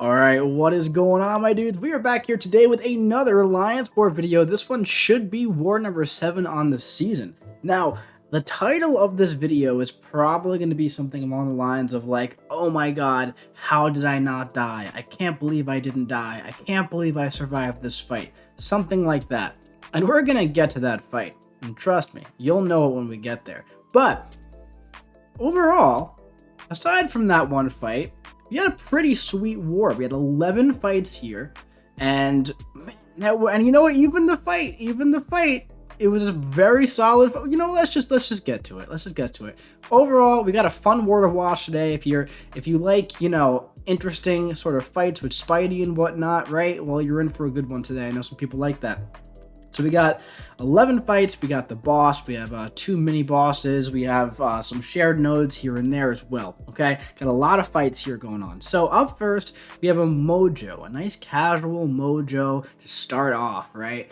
Alright, what is going on, my dudes? We are back here today with another Alliance War video. This one should be war number 7 on the season. Now, the title of this video is probably going to be something along the lines of like, oh my god, how did I not die? I can't believe I didn't die. I can't believe I survived this fight. Something like that. And we're going to get to that fight. And trust me, you'll know it when we get there. But, overall, aside from that one fight, we had a pretty sweet war. We had 11 fights here, and you know what? Even the fight, it was a very solid. You know, let's just get to it. Overall, we got a fun war to watch today. If you like, you know, interesting sort of fights with Spidey and whatnot, right? Well, you're in for a good one today. I know some people like that. So we got 11 fights, we got the boss, we have 2 mini bosses, we have some shared nodes here and there as well, okay? Got a lot of fights here going on. So up first, we have a mojo, a nice casual mojo to start off, right?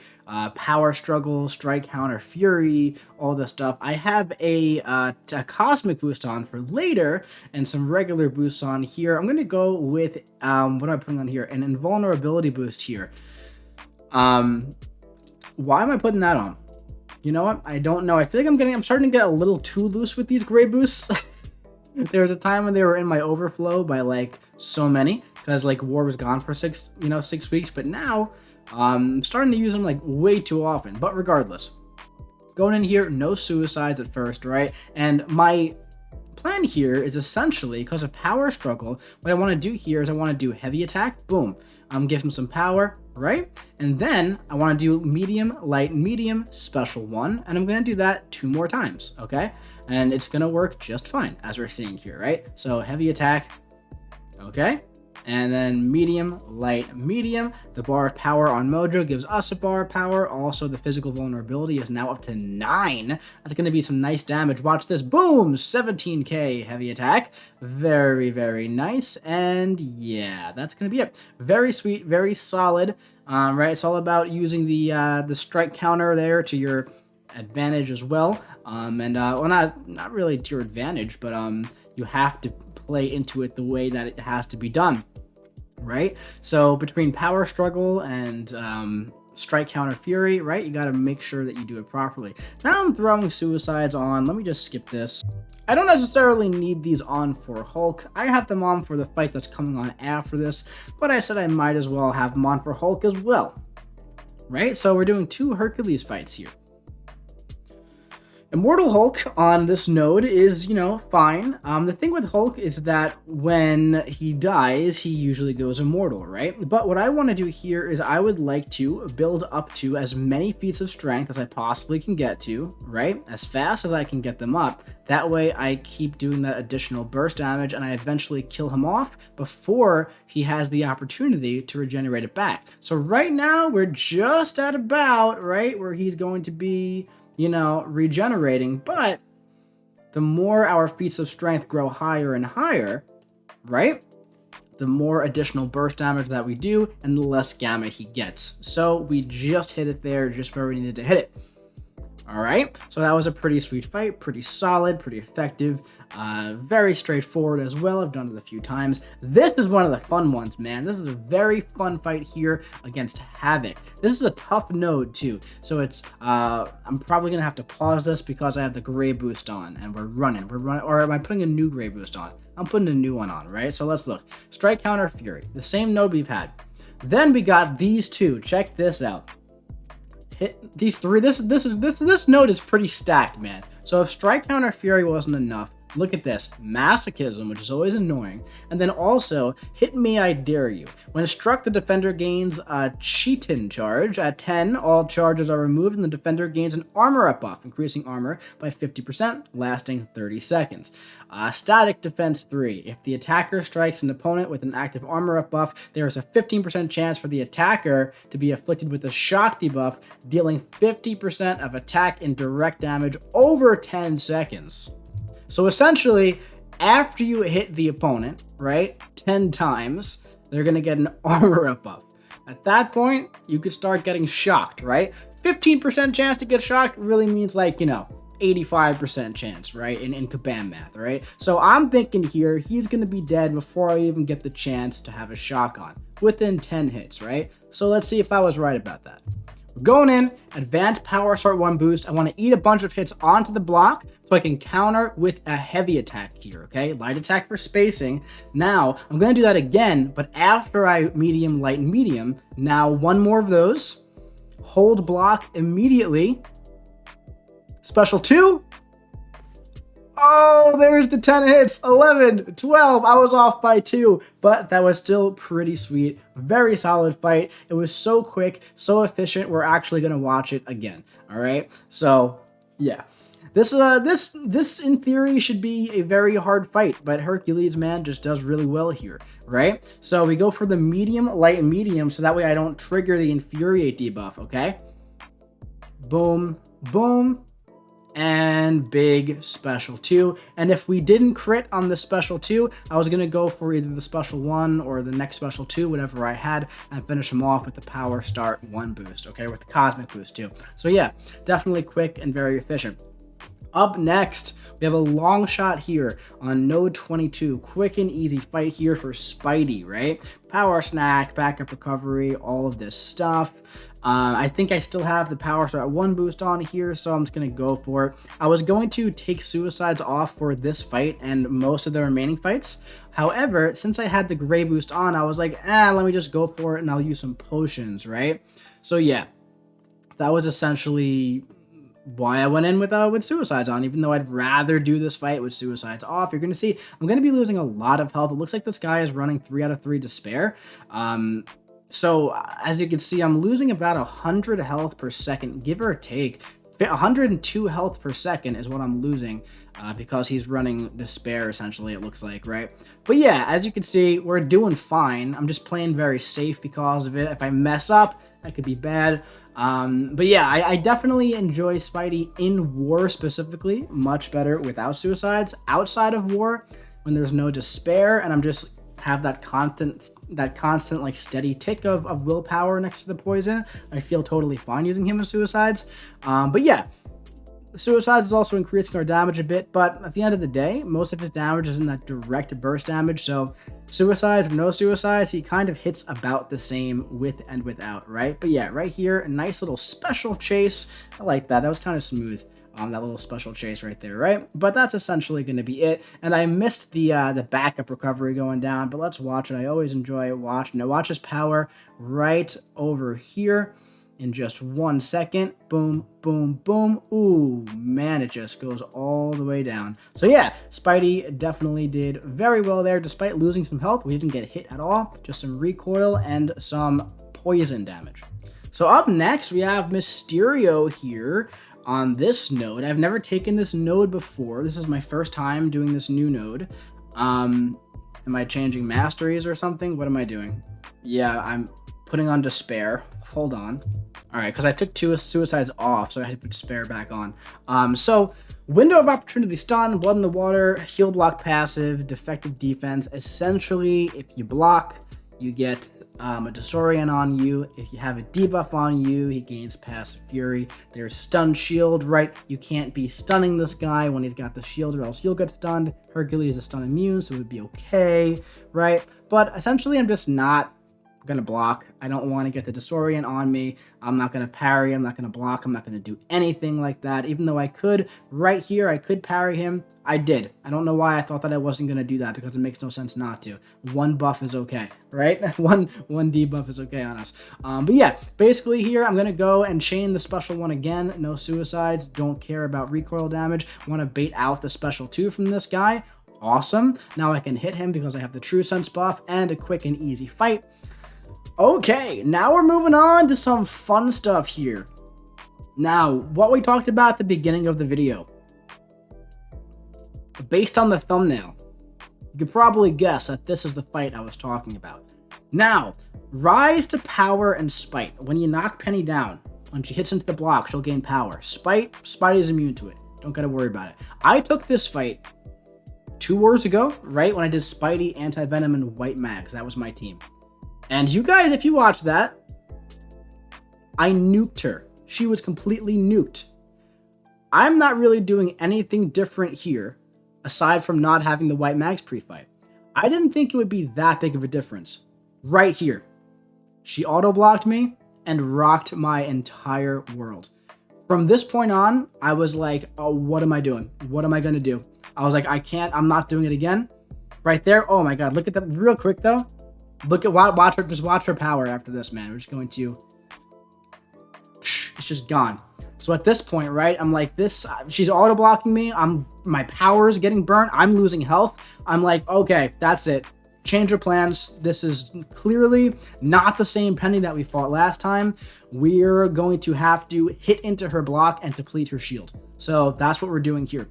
Power struggle, strike counter, fury, all this stuff. I have a cosmic boost on for later and some regular boosts on here. I'm going to go with, what am I putting on here? An invulnerability boost here. Why am I putting that on? You know what? I don't know. I feel like I'm starting to get a little too loose with these gray boosts. There was a time when they were in my overflow by like so many, because like war was gone for 6 weeks, but now I'm starting to use them like way too often. But regardless, going in here, no suicides at first, right? And my plan here is essentially, because of power struggle, what I want to do here is I want to do heavy attack, boom. Give him some power, right? And then I want to do medium, light, medium, special 1, and I'm going to do that 2 more times, okay? And it's going to work just fine, as we're seeing here, right? So heavy attack, okay? And then medium, light, medium. The bar of power on Mojo gives us a bar of power. Also, the physical vulnerability is now up to 9. That's going to be some nice damage. Watch this. Boom! 17k heavy attack. Very, very nice. And yeah, that's going to be it. Very sweet, very solid. Right? It's all about using the strike counter there to your advantage as well. Well, not really to your advantage, but you have to play into it the way that it has to be done, right? So between power struggle and strike counter fury, right, you got to make sure that you do it properly. Now I'm throwing suicides on. Let me just skip this. I don't necessarily need these on for Hulk. I have them on for the fight that's coming on after this, but I said I might as well have them on for Hulk as well, right? So we're doing 2 Hercules fights here. Immortal Hulk on this node is, you know, fine. The thing with Hulk is that when he dies, he usually goes immortal, right? But what I want to do here is I would like to build up to as many feats of strength as I possibly can get to, right? As fast as I can get them up. That way I keep doing that additional burst damage and I eventually kill him off before he has the opportunity to regenerate it back. So right now we're just at about, right, where he's going to be, you know, regenerating, but the more our feats of strength grow higher and higher, right, the more additional burst damage that we do and the less gamma he gets. So we just hit it there, just where we needed to hit it. All right, so that was a pretty sweet fight, pretty solid, pretty effective, very straightforward as well. I've done it a few times. This is one of the fun ones, man. This is a very fun fight here against Havoc. This is a tough node too, so it's I'm probably gonna have to pause this because I have the gray boost on and we're running, or am I putting a new gray boost on? I'm putting a new one on, right? So let's look. Strike counter fury, the same node we've had. Then we got these 2. Check this out. Hit these 3. This node is pretty stacked, man. So if strike counter fury wasn't enough, look at this. Masochism, which is always annoying. And then also, hit me, I dare you. When struck, the defender gains a Cheatin charge. At 10, all charges are removed and the defender gains an armor up buff, increasing armor by 50%, lasting 30 seconds. Static defense 3. If the attacker strikes an opponent with an active armor up buff, there is a 15% chance for the attacker to be afflicted with a shock debuff, dealing 50% of attack and direct damage over 10 seconds. So essentially, after you hit the opponent, right, 10 times, they're going to get an armor up buff. At that point, you could start getting shocked, right? 15% chance to get shocked really means like, you know, 85% chance, right? In Kabam math, right? So I'm thinking here, he's going to be dead before I even get the chance to have a shock on, within 10 hits, right? So let's see if I was right about that. We're going in, advanced power start 1 boost. I want to eat a bunch of hits onto the block so I can counter with a heavy attack here, okay? Light attack for spacing. Now, I'm going to do that again, but after I medium, light, and medium. Now, 1 more of those. Hold block immediately. Special 2. Oh, there's the 10 hits. 11, 12. I was off by 2, but that was still pretty sweet. Very solid fight. It was so quick, so efficient. We're actually going to watch it again. All right. So, yeah. This in theory should be a very hard fight, but Hercules, man, just does really well here, right? So we go for the medium, light, and medium, so that way I don't trigger the infuriate debuff, okay? Boom, boom. And big special 2. And if we didn't crit on the special 2, I was going to go for either the special 1 or the next special 2, whatever I had, and finish him off with the power start 1 boost, okay, with the cosmic boost too. So yeah, definitely quick and very efficient. Up next, we have a long shot here on node 22. Quick and easy fight here for Spidey, right? Power snack, backup recovery, all of this stuff. I think I still have the power start 1 boost on here, so I'm just going to go for it. I was going to take suicides off for this fight and most of the remaining fights. However, since I had the gray boost on, I was like, let me just go for it and I'll use some potions, right? So yeah, that was essentially why I went in with suicides on, even though I'd rather do this fight with suicides off. You're going to see I'm going to be losing a lot of health. It looks like this guy is running 3 out of 3 despair. So as you can see, I'm losing about 100 health per second, give or take. 102 health per second is what I'm losing because he's running despair, essentially, it looks like, right? But yeah, as you can see, we're doing fine. I'm just playing very safe because of it. If I mess up, that could be bad. But yeah, I definitely enjoy Spidey in war specifically much better without suicides. Outside of war, when there's no despair and I'm just have that constant like steady tick of willpower next to the poison, I feel totally fine using him in suicides. But yeah, suicides is also increasing our damage a bit, but at the end of the day, most of his damage is in that direct burst damage. So suicides, no suicides, he kind of hits about the same with and without, right? But yeah, right here, a nice little special chase. I like that. That was kind of smooth. That little special chase right there, right? But that's essentially going to be it. And I missed the backup recovery going down, but let's watch it. I always enjoy watching. Now watch his power right over here in just 1 second. Boom, boom, boom. Ooh, man, it just goes all the way down. So yeah, Spidey definitely did very well there. Despite losing some health, we didn't get hit at all. Just some recoil and some poison damage. So up next, we have Mysterio here on this node. I've never taken this node before. This is my first time doing this new node. Am I changing masteries or something? What am I doing? Yeah, I'm putting on despair. Hold on. All right, because I took 2 suicides off, so I had to put despair back on. So window of opportunity stun, blood in the water, heal block passive, defective defense. Essentially, if you block, you get a Disorian on you. If you have a debuff on you, he gains passive fury. There's stun shield, right? You can't be stunning this guy when he's got the shield or else you'll get stunned. Hercules is stun immune, so it would be okay, right? But essentially, I'm just not gonna block. I don't want to get the Disorian on me. I'm not gonna parry. I'm not gonna block. I'm not gonna do anything like that. Even though I could, right here, I could parry him. I did. I don't know why I thought that I wasn't going to do that, because it makes no sense not to. 1 buff is okay, right? one debuff is okay on us. But yeah, basically here, I'm going to go and chain the special 1 again. No suicides. Don't care about recoil damage. Want to bait out the special 2 from this guy. Awesome. Now I can hit him because I have the True Sense buff and a quick and easy fight. Okay, now we're moving on to some fun stuff here. Now, what we talked about at the beginning of the video. Based on the thumbnail, you could probably guess that this is the fight I was talking about. Now, rise to power and spite. When you knock Peni down, when she hits into the block, she'll gain power. Spidey's immune to it. Don't gotta worry about it. I took this fight 2 wars ago, right? When I did Spidey, Anti-Venom, and White Mags. That was my team. And you guys, if you watched that, I nuked her. She was completely nuked. I'm not really doing anything different here, aside from not having the white mags pre-fight. I didn't think it would be that big of a difference. Right here. She auto-blocked me and rocked my entire world. From this point on, I was like, oh, what am I doing? What am I going to do? I was like, I'm not doing it again. Right there. Oh my God. Look at that real quick though. Look at, watch her, just watch her power after this, man. We're just going to, it's just gone. So at this point, right, I'm like this, she's auto blocking me. My power is getting burnt. I'm losing health. I'm like, okay, that's it. Change your plans. This is clearly not the same Peni that we fought last time. We're going to have to hit into her block and deplete her shield. So that's what we're doing here.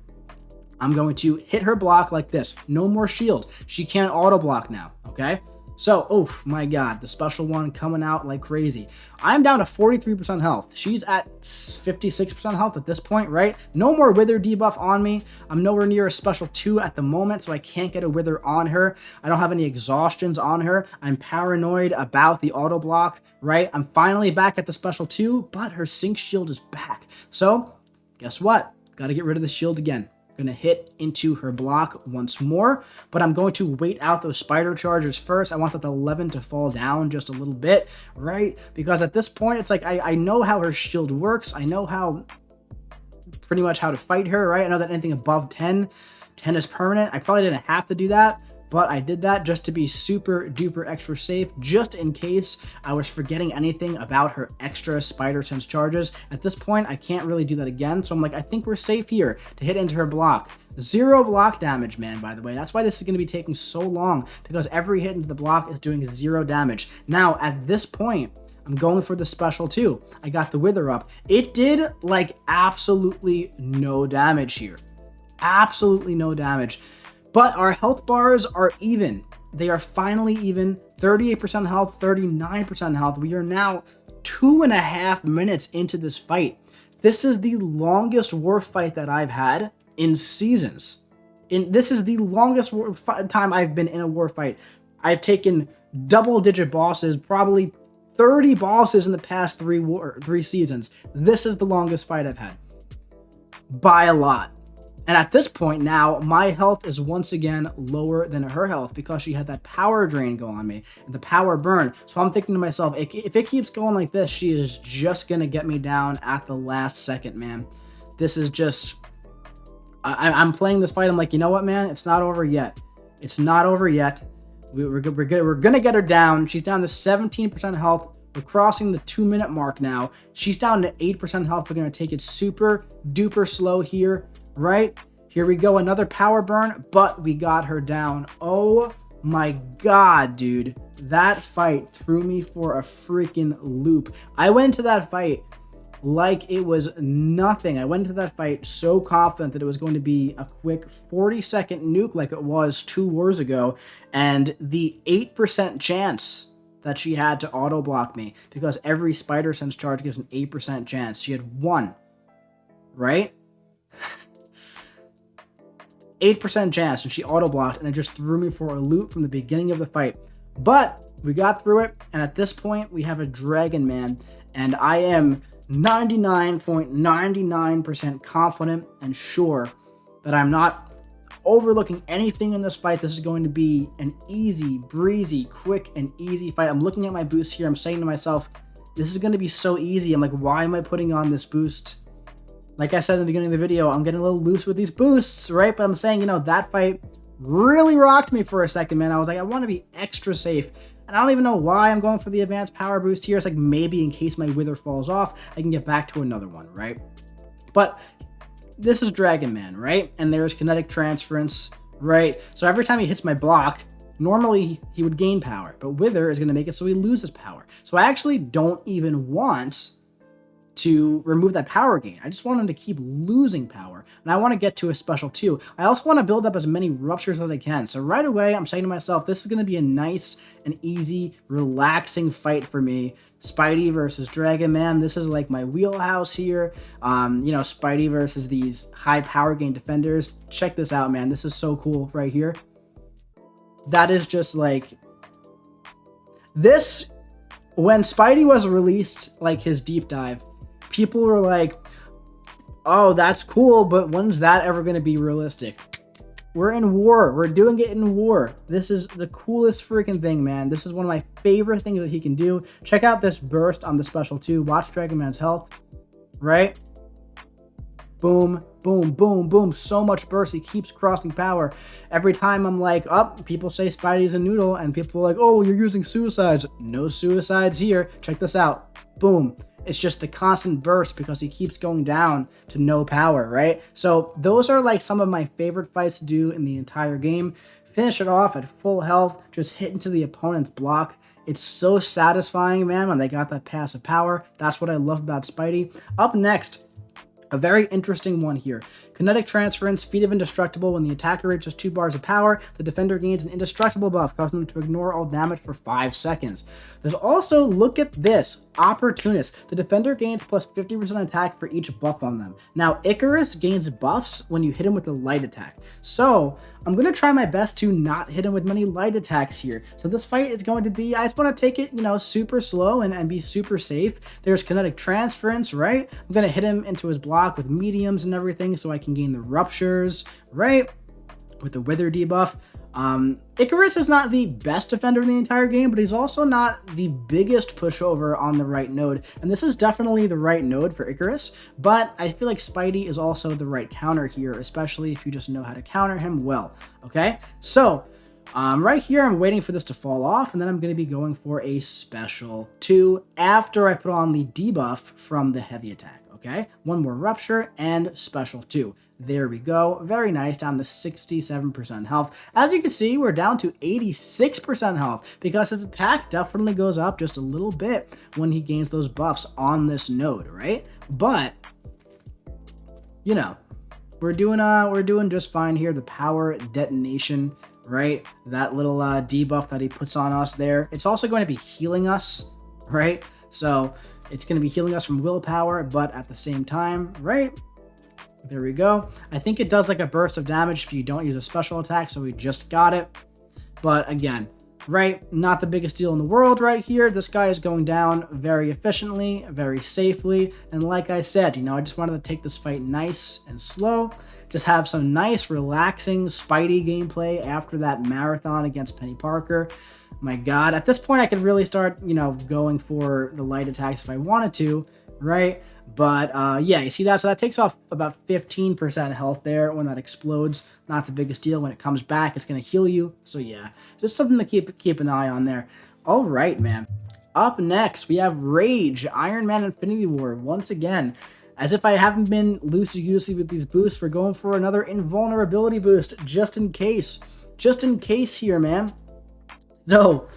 I'm going to hit her block like this. No more shield. She can't auto block now, okay? So, oh my God, the special one coming out like crazy. I'm down to 43% health. She's at 56% health at this point, right? No more wither debuff on me. I'm nowhere near a special 2 at the moment, so I can't get a wither on her. I don't have any exhaustions on her. I'm paranoid about the auto block, right? I'm finally back at the special 2, but her sync shield is back. So, guess what? Gotta get rid of the shield again. Gonna hit into her block once more, but I'm going to wait out those spider charges first. I want that 11 to fall down just a little bit, right? Because at this point, it's like I know how her shield works. I know how pretty much how to fight her, right? I know that anything above 10 is permanent. I probably didn't have to do that, but I did that just to be super duper extra safe, just in case I was forgetting anything about her extra spider sense charges. At this point, I can't really do that again, so I'm like, I think we're safe here to hit into her block. 0 block damage, man, by the way. That's why this is going to be taking so long, because every hit into the block is doing 0 damage. Now, at this point, I'm going for the special too. I got the wither up. It did, like, absolutely no damage here. Absolutely no damage. But our health bars are even. They are finally even. 38% health, 39% health. We are now 2.5 minutes into this fight. This is the longest war fight that I've had in seasons. This is the longest time I've been in a war fight. I've taken double-digit bosses, probably 30 bosses in the past 3 seasons. This is the longest fight I've had. By a lot. And at this point now, my health is once again lower than her health because she had that power drain go on me and the power burn. So I'm thinking to myself, if it keeps going like this, she is just going to get me down at the last second, man. This is just... I'm playing this fight. I'm like, you know what, man? It's not over yet. It's not over yet. We're going to get her down. She's down to 17% health. We're crossing the 2-minute mark now. She's down to 8% health. We're going to take it super duper slow here. Right? Here we go. Another power burn, but we got her down. Oh my God, dude. That fight threw me for a freaking loop. I went into that fight like it was nothing. I went into that fight so confident that it was going to be a quick 40-second nuke like it was 2 wars ago. And the 8% chance that she had to auto block me, because every spider sense charge gives an 8% chance. She had 1, right? 8% chance, and she auto-blocked, and it just threw me for a loop from the beginning of the fight. But we got through it, and at this point, we have a dragon, man, and I am 99.99% confident and sure that I'm not overlooking anything in this fight. This is going to be an easy, breezy, quick, and easy fight. I'm looking at my boost here. I'm saying to myself, this is going to be so easy. I'm like, why am I putting on this boost? Like I said in the beginning of the video, I'm getting a little loose with these boosts, right? But I'm saying, you know, that fight really rocked me for a second, man. I was like, I want to be extra safe. And I don't even know why I'm going for the advanced power boost here. It's like maybe in case my wither falls off, I can get back to another one, right? But this is Dragon Man, right? And there's kinetic transference, right? So every time he hits my block, normally he would gain power, but Wither is going to make it so he loses power. So I actually don't even want to remove that power gain. I just want him to keep losing power, and I want to get to a special 2. I also want to build up as many ruptures as I can. So right away, I'm saying to myself, this is going to be a nice and easy, relaxing fight for me. Spidey versus Dragon Man. This is like my wheelhouse here. You know, Spidey versus these high power gain defenders. Check this out, man. This is so cool right here. That is just like... This, when Spidey was released, like his deep dive, people were like, Oh, that's cool, but when's that ever going to be realistic? We're in war. We're doing it in war. This is the coolest freaking thing, man. This is one of my favorite things that he can do. Check out this burst on the special too. Watch Dragon Man's health, right? Boom, boom, boom, boom. So much burst. He keeps crossing power. Every time I'm like, oh, people say Spidey's a noodle, and people are like, oh, you're using suicides. No suicides here. Check this out. Boom. It's just the constant burst because he keeps going down to no power, right? So those are like some of my favorite fights to do in the entire game. Finish it off at full health, just hit into the opponent's block. It's so satisfying, man, when they got that passive power. That's what I love about Spidey. Up next, a very interesting one here. Kinetic Transference, Feat of Indestructible. When the attacker reaches 2 bars of power, the defender gains an indestructible buff, causing them to ignore all damage for 5 seconds. There's also, look at this, Opportunist. The defender gains plus 50% attack for each buff on them. Now, Icarus gains buffs when you hit him with a light attack. So, I'm going to try my best to not hit him with many light attacks here. So this fight is going to be, I just want to take it, super slow and be super safe. There's Kinetic Transference, right? I'm going to hit him into his block with mediums and everything so I can gain the Ruptures, right? With the Wither debuff. Icarus is not the best defender in the entire game, but he's also not the biggest pushover on the right node. And this is definitely the right node for Icarus, but I feel like Spidey is also the right counter here, especially if you just know how to counter him well, okay? So, right here, I'm waiting for this to fall off, and then I'm going to be going for a special 2 after I put on the debuff from the heavy attack, okay? One more Rupture and special 2. There we go. Very nice, down to 67% health. As you can see, we're down to 86% health because his attack definitely goes up just a little bit when he gains those buffs on this node, right? But, we're doing just fine here. The power detonation, right? That little debuff that he puts on us there. It's also going to be healing us, right? So it's going to be healing us from willpower, but at the same time, right? There we go. I think it does like a burst of damage if you don't use a special attack, so we just got it. But again, right, not the biggest deal in the world right here. This guy is going down very efficiently, very safely. And like I said, I just wanted to take this fight nice and slow. Just have some nice, relaxing Spidey gameplay after that marathon against Peni Parker. My God, at this point I could really start, going for the light attacks if I wanted to, right? But yeah, you see that? So that takes off about 15% health there when that explodes. Not the biggest deal. When it comes back, it's going to heal you. So yeah, just something to keep an eye on there. All right, man. Up next, we have Rage, Iron Man Infinity War. Once again, as if I haven't been loosey-goosey with these boosts, we're going for another invulnerability boost, just in case. Just in case here, man. So,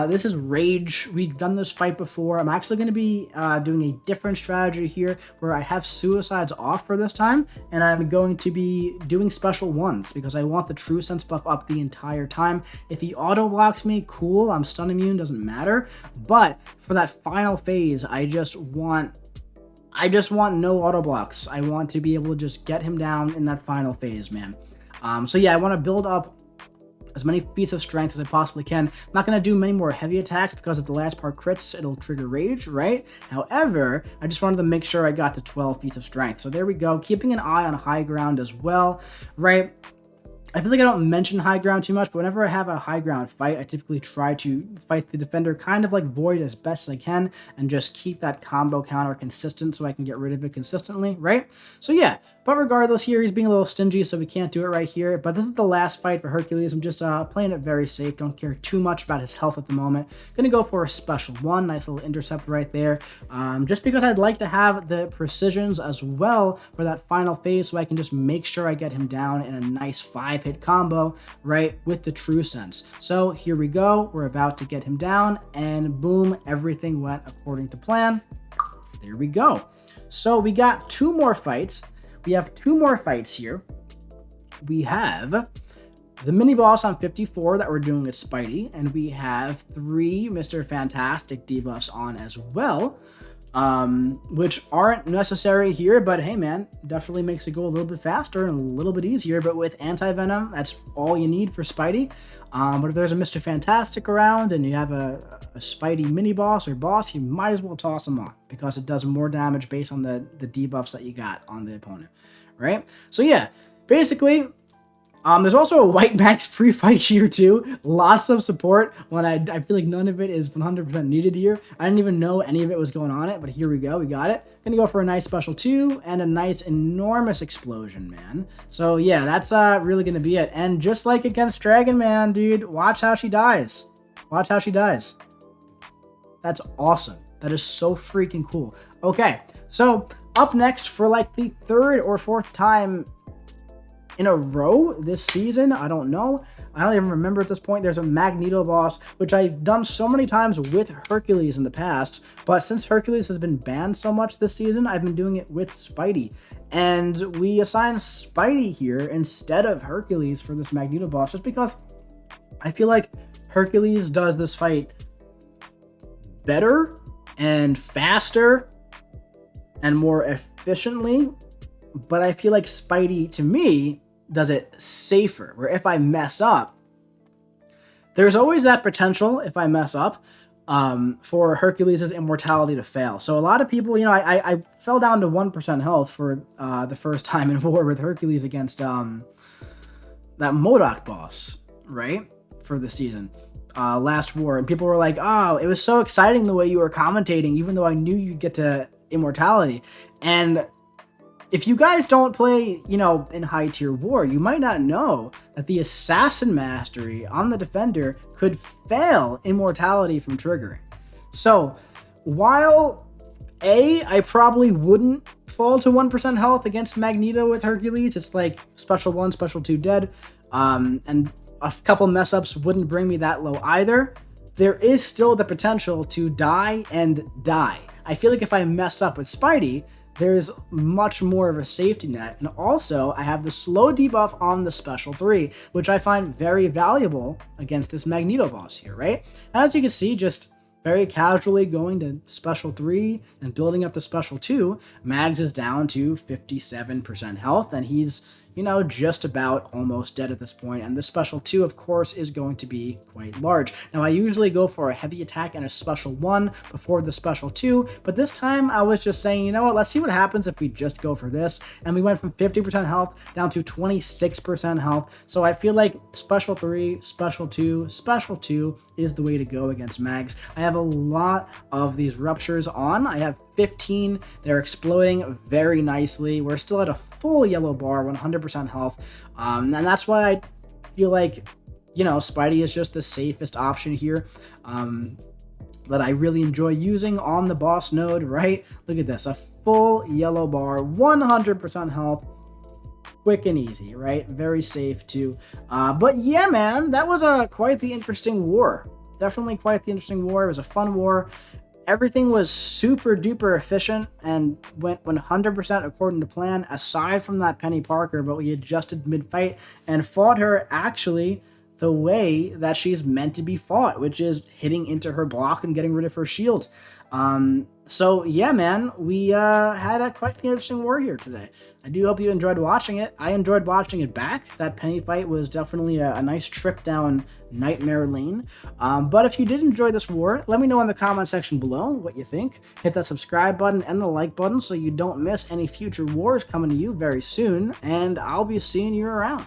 this is Rage. We've done this fight before. I'm actually going to be doing a different strategy here where I have suicides off for this time, and I'm going to be doing special ones because I want the True Sense buff up the entire time. If he auto blocks me, cool. I'm stun immune, doesn't matter. But for that final phase, I just want no auto blocks. I want to be able to just get him down in that final phase, man. So yeah, I want to build up as many feats of strength as I possibly can. I'm not going to do many more heavy attacks because if the last part crits, it'll trigger Rage, right? However, I just wanted to make sure I got to 12 feats of strength. So there we go. Keeping an eye on high ground as well, right? I feel like I don't mention high ground too much, but whenever I have a high ground fight, I typically try to fight the defender kind of like Void as best as I can and just keep that combo counter consistent so I can get rid of it consistently, right? So yeah, but regardless here, he's being a little stingy, so we can't do it right here. But this is the last fight for Hercules. I'm just playing it very safe. Don't care too much about his health at the moment. Gonna go for a special 1. Nice little intercept right there. Just because I'd like to have the precisions as well for that final phase so I can just make sure I get him down in a nice 5-hit combo, right, with the True Sense. So here we go. We're about to get him down, and boom, everything went according to plan. There we go. So we got 2 more fights. We have 2 more fights here. We have the mini boss on 54 that we're doing with Spidey, and we have 3 Mr. Fantastic debuffs on as well. which aren't necessary here, but hey man, definitely makes it go a little bit faster and a little bit easier. But with anti-venom, that's all you need for Spidey. But if there's a Mr. Fantastic around and you have a Spidey mini boss or boss, you might as well toss him on because it does more damage based on the debuffs that you got on the opponent, right? So yeah, basically, there's also a White Max pre-fight here too. Lots of support when I feel like none of it is 100% needed here. I didn't even know any of it was going on it, but here we go. We got it. Gonna go for a nice special 2 and a nice enormous explosion, man. So yeah, that's really gonna be it. And just like against Dragon Man, dude, watch how she dies. Watch how she dies. That's awesome. That is so freaking cool. Okay, so up next for like the 3rd or 4th time in a row this season, I don't know. I don't even remember at this point. There's a Magneto boss, which I've done so many times with Hercules in the past, but since Hercules has been banned so much this season, I've been doing it with Spidey. And we assign Spidey here instead of Hercules for this Magneto boss, just because I feel like Hercules does this fight better and faster and more efficiently, but I feel like Spidey, to me, does it safer, where if I mess up, there's always that potential, if I mess up, for Hercules' immortality to fail. So a lot of people, you know, I fell down to 1% health for the first time in war with Hercules against that MODOK boss, right, for the season. Last war, and people were like, oh, it was so exciting the way you were commentating, even though I knew you'd get to immortality. And if you guys don't play, you know, in high tier war, you might not know that the assassin mastery on the defender could fail immortality from triggering. So while I probably wouldn't fall to 1% health against Magneto with Hercules, it's like special 1, special 2 dead, and a couple mess ups wouldn't bring me that low either. There is still the potential to die and die. I feel like if I mess up with Spidey, there's much more of a safety net. And also, I have the slow debuff on the special 3, which I find very valuable against this Magneto boss here, right? As you can see, just very casually going to special 3 and building up the special 2, Mags is down to 57% health, and he's, you know, just about almost dead at this point. And the special 2, of course, is going to be quite large. Now, I usually go for a heavy attack and a special 1 before the special 2, but this time I was just saying, you know what, let's see what happens if we just go for this. And we went from 50% health down to 26% health. So I feel like special 3, special 2, special 2 is the way to go against Mags. I have a lot of these ruptures on. I have 15. They're exploding very nicely. We're still at a full yellow bar, 100% health. And that's why I feel like, you know, Spidey is just the safest option here. That I really enjoy using on the boss node, right? Look at this, a full yellow bar, 100% health. Quick and easy, right? Very safe too. But yeah, man, that was quite the interesting war. Definitely quite the interesting war. It was a fun war. Everything was super duper efficient and went 100% according to plan, aside from that Peni Parker, but we adjusted mid-fight and fought her actually the way that she's meant to be fought, which is hitting into her block and getting rid of her shield. So yeah, man, we had quite the interesting war here today. I do hope you enjoyed watching it. I enjoyed watching it back. That Peni fight was definitely a nice trip down Nightmare Lane. But if you did enjoy this war, let me know in the comment section below what you think. Hit that subscribe button and the like button so you don't miss any future wars coming to you very soon. And I'll be seeing you around.